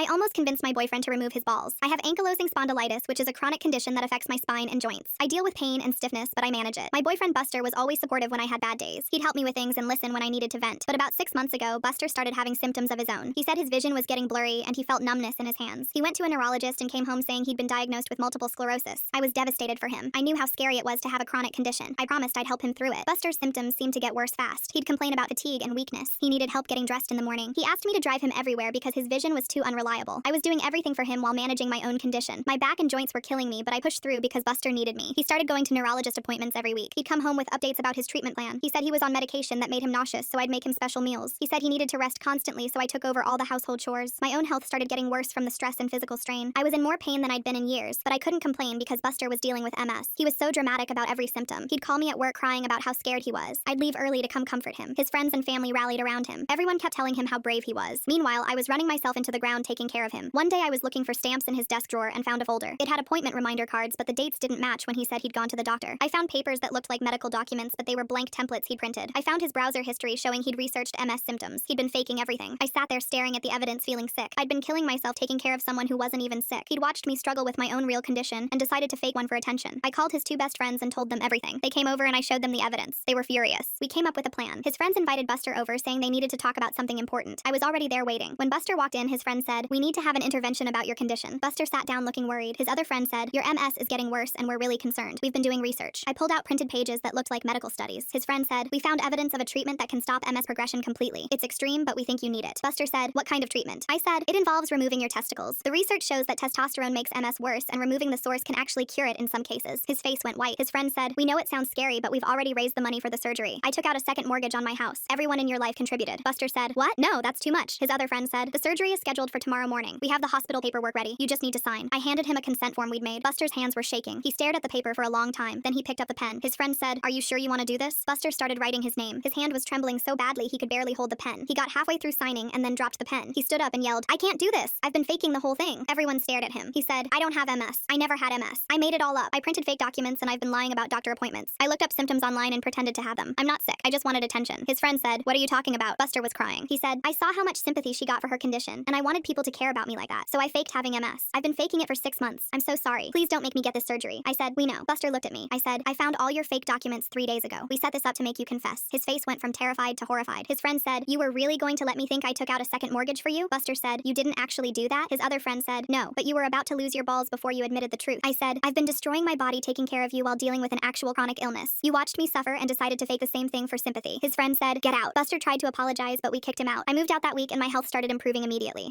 I almost convinced my boyfriend to remove his balls. I have ankylosing spondylitis, which is a chronic condition that affects my spine and joints. I deal with pain and stiffness, but I manage it. My boyfriend Buster was always supportive when I had bad days. He'd help me with things and listen when I needed to vent. But about 6 months ago, Buster started having symptoms of his own. He said his vision was getting blurry and he felt numbness in his hands. He went to a neurologist and came home saying he'd been diagnosed with multiple sclerosis. I was devastated for him. I knew how scary it was to have a chronic condition. I promised I'd help him through it. Buster's symptoms seemed to get worse fast. He'd complain about fatigue and weakness. He needed help getting dressed in the morning. He asked me to drive him everywhere because his vision was too unreliable. I was doing everything for him while managing my own condition. My back and joints were killing me, but I pushed through because Buster needed me. He started going to neurologist appointments every week. He'd come home with updates about his treatment plan. He said he was on medication that made him nauseous, so I'd make him special meals. He said he needed to rest constantly, so I took over all the household chores. My own health started getting worse from the stress and physical strain. I was in more pain than I'd been in years, but I couldn't complain because Buster was dealing with MS. He was so dramatic about every symptom. He'd call me at work crying about how scared he was. I'd leave early to come comfort him. His friends and family rallied around him. Everyone kept telling him how brave he was. Meanwhile, I was running myself into the ground taking care of him. One day I was looking for stamps in his desk drawer and found a folder. It had appointment reminder cards, but the dates didn't match when he said he'd gone to the doctor. I found papers that looked like medical documents, but they were blank templates he'd printed. I found his browser history showing he'd researched MS symptoms. He'd been faking everything. I sat there staring at the evidence feeling sick. I'd been killing myself taking care of someone who wasn't even sick. He'd watched me struggle with my own real condition and decided to fake one for attention. I called his two best friends and told them everything. They came over and I showed them the evidence. They were furious. We came up with a plan. His friends invited Buster over saying they needed to talk about something important. I was already there waiting. When Buster walked in, his friend said, "We need to have an intervention about your condition." Buster sat down looking worried. His other friend said, "Your MS is getting worse and we're really concerned. We've been doing research." I pulled out printed pages that looked like medical studies. His friend said, "We found evidence of a treatment that can stop MS progression completely. It's extreme, but we think you need it." Buster said, "What kind of treatment?" I said, "It involves removing your testicles. The research shows that testosterone makes MS worse and removing the source can actually cure it in some cases." His face went white. His friend said, "We know it sounds scary, but we've already raised the money for the surgery. I took out a second mortgage on my house. Everyone in your life contributed." Buster said, "What? No, that's too much." His other friend said, "The surgery is scheduled for tomorrow morning. We have the hospital paperwork ready. You just need to sign." I handed him a consent form we'd made. Buster's hands were shaking. He stared at the paper for a long time. Then he picked up the pen. His friend said, "Are you sure you want to do this?" Buster started writing his name. His hand was trembling so badly he could barely hold the pen. He got halfway through signing and then dropped the pen. He stood up and yelled, "I can't do this. I've been faking the whole thing." Everyone stared at him. He said, "I don't have MS. I never had MS. I made it all up. I printed fake documents and I've been lying about doctor appointments. I looked up symptoms online and pretended to have them. I'm not sick. I just wanted attention." His friend said, "What are you talking about?" Buster was crying. He said, "I saw how much sympathy she got for her condition, and I wanted people to care about me like that. So I faked having MS. I've been faking it for 6 months. I'm so sorry. Please don't make me get this surgery." I said, "We know." Buster looked at me. I said, "I found all your fake documents 3 days ago. We set this up to make you confess." His face went from terrified to horrified. His friend said, "You were really going to let me think I took out a second mortgage for you?" Buster said, "You didn't actually do that?" His other friend said, "No, but you were about to lose your balls before you admitted the truth." I said, "I've been destroying my body taking care of you while dealing with an actual chronic illness. You watched me suffer and decided to fake the same thing for sympathy." His friend said, "Get out." Buster tried to apologize, but we kicked him out. I moved out that week and my health started improving immediately.